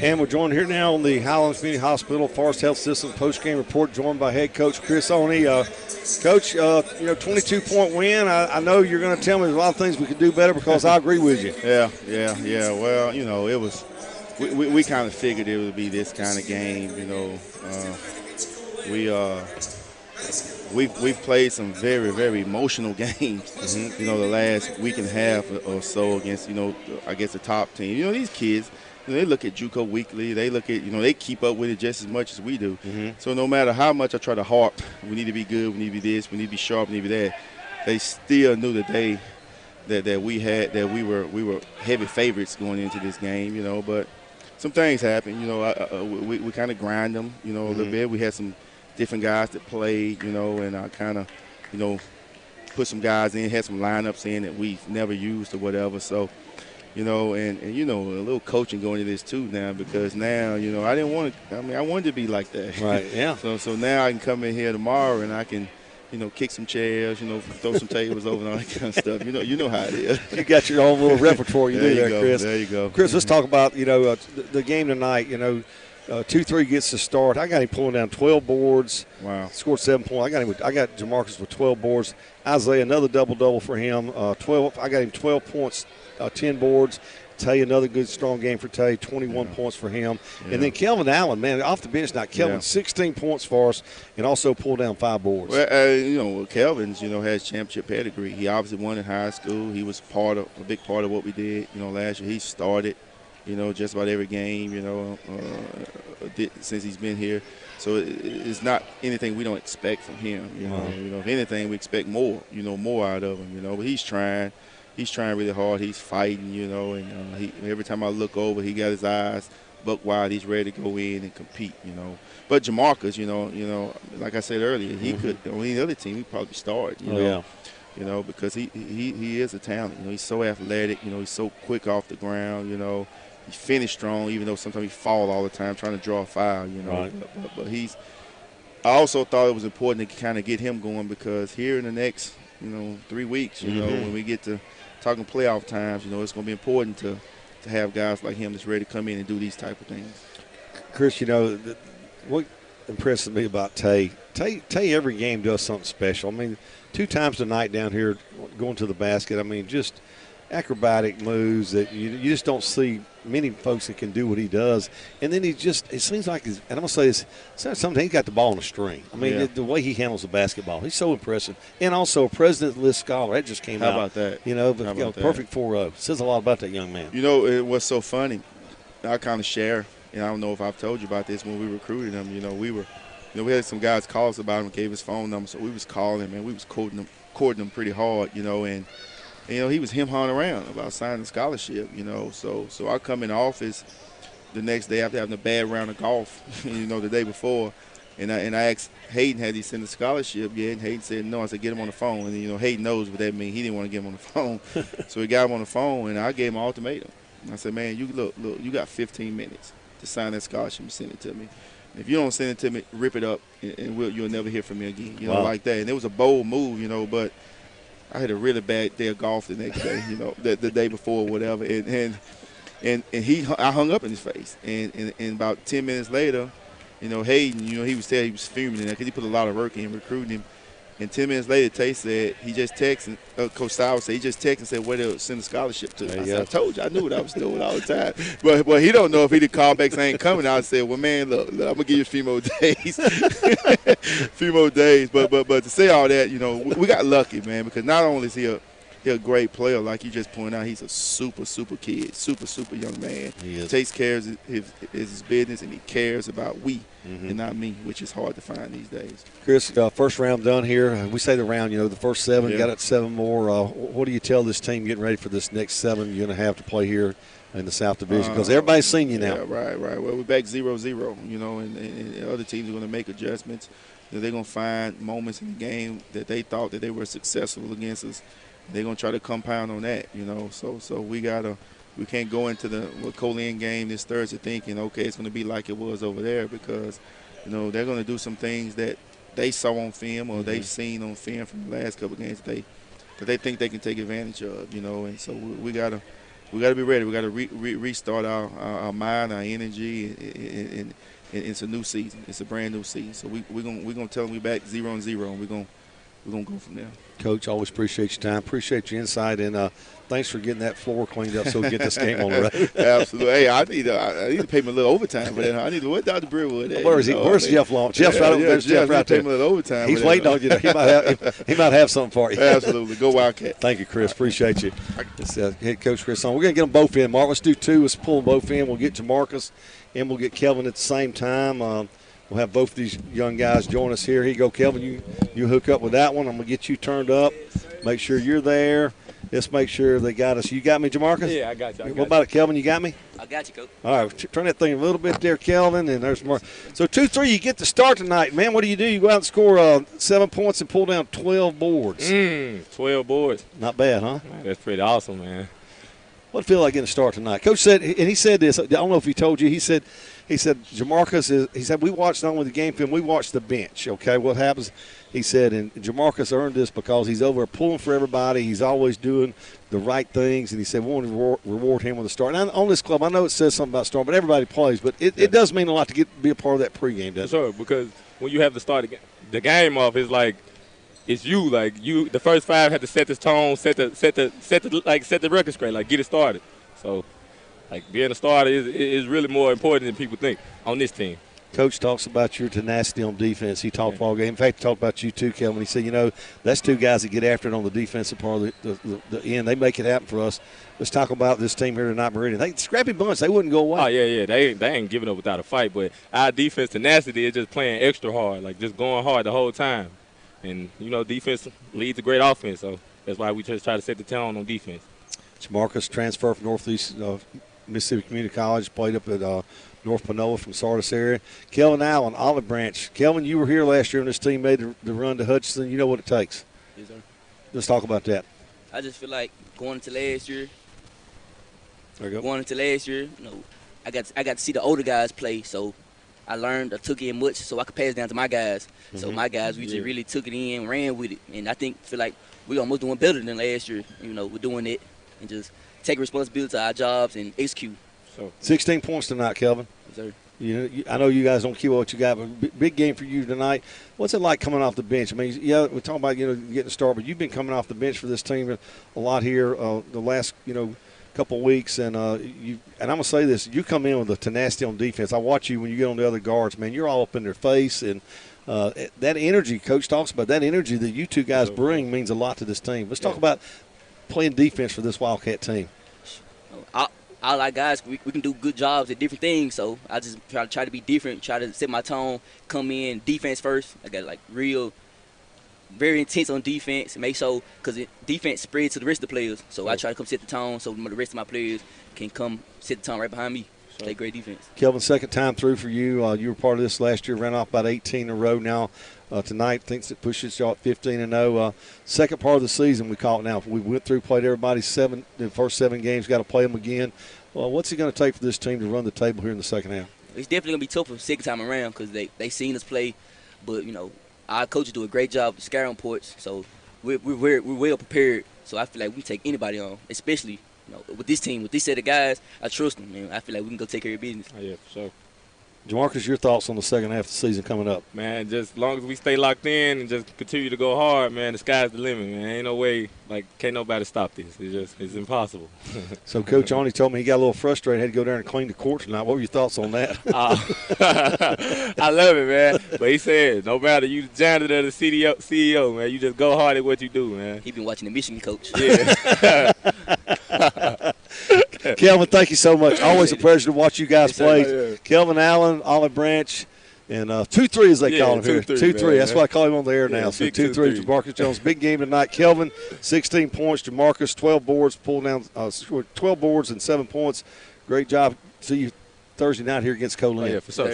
And we're joined here now on the Highlands Community Hospital Forest Health System post-game report, joined by head coach Chris Oney. Coach, 22-point win. I know you're going to tell me there's a lot of things we could do better because I agree with you. Yeah. Well, it was we kind of figured it would be this kind of game. We've played some very, very emotional games. The last week and a half or so against I guess the top team. These kids. They look at JUCO weekly. They look at, they keep up with it just as much as we do. So no matter how much I try to harp, we need to be good, we need to be this, we need to be sharp, we need to be that, they still knew the day that we were heavy favorites going into this game, But some things happen, we kind of grind them, a little bit. We had some different guys that played, and I kind of, put some guys in, had some lineups in that we've never used or whatever. So. A little coaching going into this too now because now, I didn't want to. I wanted to be like that. Right. Yeah. So now I can come in here tomorrow and I can, kick some chairs, throw some tables over and all that kind of stuff. You know how it is. You got your own little repertoire. There you go, Chris. There you go. Chris, let's talk about the game tonight. 2-3 gets the start. I got him pulling down 12 boards. Wow. Scored 7 points. I got Jamarcus with 12 boards. Isaiah, another double for him. 12. I got him 12 points. 10 boards. Tay, another good, strong game for Tay, 21 points for him. Yeah. And then Kelvin Allen, man, off the bench now. Kelvin, 16 points for us and also pulled down 5 boards. Well, Kelvin's, has championship pedigree. He obviously won in high school. He was a big part of what we did, last year. He started, just about every game, since he's been here. So it's not anything we don't expect from him, If anything, we expect more, more out of him, But he's trying. He's trying really hard. He's fighting, and every time I look over, he got his eyes buck wide. He's ready to go in and compete, But Jamarcus, like I said earlier, he could on any other team he'd probably start, because he is a talent. He's so athletic. He's so quick off the ground. He finished strong, even though sometimes he fall all the time trying to draw a foul. Right. But he's. I also thought it was important to kind of get him going because here in the next 3 weeks, when we get to talking playoff times, it's going to be important to have guys like him that's ready to come in and do these type of things. Chris, what impresses me about Tay every game does something special. 2 times tonight down here going to the basket, just acrobatic moves that you just don't see many folks that can do what he does. And then it seems like, and I'm going to say this, sometimes he's got the ball on a string. The way he handles the basketball, he's so impressive. And also a President's List scholar. That just came out. How about that? Perfect 4.0. Says a lot about that young man. It was so funny. I kind of share, and I don't know if I've told you about this when we recruited him. We had some guys call us about him, gave his phone number, so we was calling him, and we was courting him pretty hard, and he was him-hawing around about signing a scholarship, So I come in the office the next day after having a bad round of golf, the day before, and I asked Hayden, had he sent a scholarship yet? And Hayden said no. I said, get him on the phone. And, Hayden knows what that means. He didn't want to get him on the phone. So we got him on the phone, and I gave him an ultimatum. I said, man, you look, you got 15 minutes to sign that scholarship and send it to me. If you don't send it to me, rip it up, and you'll never hear from me again, wow. Like that. And it was a bold move, but – I had a really bad day of golf the next day, the day before or whatever, and I hung up in his face, and about 10 minutes later, Hayden, he was fuming in there because he put a lot of work in recruiting him, and 10 minutes later, Tay said he just texted, Coach Sowers said he just texted and said where they'll send a scholarship to. I said, I told you, I knew what I was doing all the time, but he don't know if he'd call back saying coming. I said, well, man, look, I'm gonna give you a few more days, but to say all that, we got lucky, man, because not only is he a great player, like you just pointed out, he's a super kid, super young man. He takes care of his business, and he cares about and not me, which is hard to find these days. Chris, first round done here. We say the round, the first 7, got it 7 more. What do you tell this team getting ready for this next 7 you're going to have to play here in the South Division? Because everybody's seen you now. Yeah, right. Well, we're back 0-0, and other teams are going to make adjustments. They're going to find moments in the game that they thought that they were successful against us. They're going to try to compound on that, So we can't go into the Coliseum game this Thursday thinking, okay, it's going to be like it was over there because, they're going to do some things that they saw on film or they've seen on film from the last couple of games that they think they can take advantage of, And so we got to we got to be ready. We got to restart our mind, our energy, and it's a new season. It's a brand new season. So we're gonna tell them we back 0-0, and we're gonna go from there. Coach, always appreciate your time. Appreciate your insight, and thanks for getting that floor cleaned up so we get this game on the road. Absolutely. Hey, I need to pay me a little overtime for that. I need to what Dr. Brewer. Where is he? Where's Jeff Long? Jeff's right over there. Jeff right there. Pay me a little overtime. He's waiting on you. He might have something for you. Absolutely. Go Wildcats. Thank you, Chris. Appreciate you. It's head coach Chris Oney. We're going to get them both in, Mark. Let's do two. Let's pull them both in. We'll get Jamarcus and we'll get Kelvin at the same time. We'll have both of these young guys join us here. Here you go, Kelvin. You hook up with that one. I'm going to get you turned up. Make sure you're there. Let's make sure they got us. You got me, Jamarcus? Yeah, I got you. What about it, Kelvin? You got me? I got you, Coach. All right, turn that thing a little bit there, Kelvin, and there's more. So 2-3, you get the start tonight, man. What do? You go out and score 7 points and pull down 12 boards. 12 boards. Not bad, huh? Man, that's pretty awesome, man. What feel like getting a start tonight? Coach said, and he said this. I don't know if he told you. He said Jamarcus is. He said we watched not only the game film, we watched the bench. Okay, what happens? He said, and Jamarcus earned this because he's over pulling for everybody. He's always doing the right things, and he said we want to reward him with a start. And on this club, I know it says something about start, but everybody plays. But it does mean a lot to be a part of that pregame, doesn't it? Sure, because when you have to start the game off, it's like it's you. Like you, the first five have to set this tone, set the record straight, like get it started. So, like being a starter is really more important than people think on this team. Coach talks about your tenacity on defense. He talked all game. In fact, he talked about you too, Kelvin. He said, that's two guys that get after it on the defensive part of the end. They make it happen for us. Let's talk about this team here tonight, Meridian. They scrappy bunch. They wouldn't go away. Oh, yeah. They ain't giving up without a fight. But our defense tenacity is just playing extra hard, like just going hard the whole time. And, defense leads a great offense. So that's why we just try to set the tone on defense. Jamarcus transferred from Northeast Mississippi Community College, played up at North Panola from Sardis area. Kelvin Allen, Olive Branch. Kelvin, you were here last year when this team made the run to Hutchinson. You know what it takes. Yes, sir. Let's talk about that. I just feel like going into last year, there you go. I got to see the older guys play, so I took in much so I could pass it down to my guys. Mm-hmm. So my guys, we just really took it in, ran with it, and I feel like we almost doing better than last year. We're doing it and just take responsibility to our jobs and execute. So 16 points tonight, Kelvin. Yes, sir. I know you guys don't keep what you got, but big game for you tonight. What's it like coming off the bench? I mean, we're talking about getting a start, but you've been coming off the bench for this team a lot here the last couple of weeks, and I'm gonna say this: you come in with a tenacity on defense. I watch you when you get on the other guards, man. You're all up in their face, and that energy Coach talks about. That energy that you two guys bring means a lot to this team. Let's talk about playing defense for this Wildcat team. All our guys, we can do good jobs at different things, so I just try to be different, try to set my tone, come in, defense first. I got very intense on defense, make sure, because defense spreads to the rest of the players, so I try to come set the tone so the rest of my players can come set the tone right behind me. Play great defense. Kelvin, second time through for you. You were part of this last year, ran off about 18 in a row now. Tonight thinks it pushes y'all at 15-0. Second part of the season, we call it now. We went through, played everybody the first 7 games, got to play them again. Well, what's it going to take for this team to run the table here in the second half? It's definitely going to be tough for the second time around because they seen us play. But, our coaches do a great job of scouting reports, so we're well prepared. So I feel like we can take anybody on, especially with this team, with this set of guys. I trust them, man. I feel like we can go take care of business. Oh, yeah, for sure. Jamarcus, your thoughts on the second half of the season coming up? Man, just as long as we stay locked in and just continue to go hard, man, the sky's the limit, man. Ain't no way, can't nobody stop this. It's impossible. So Coach Oney told me he got a little frustrated, had to go down and clean the court tonight. What were your thoughts on that? I love it, man. But he said, no matter you the janitor or the CEO, man, you just go hard at what you do, man. He been watching the Michigan coach. Yeah. Kelvin, thank you so much. Always a pleasure to watch you guys play. Kelvin Allen, Olive Branch, and 2-3 as they call him here. 2-3. That's why I call him on the air now. So 2-3 for Jamarcus Jones. Big game tonight. Kelvin, 16 points. Jamarcus, 12 boards. Pulled down 12 boards and 7 points. Great job. See you Thursday night here against Coliseum. Oh, yeah, for sure.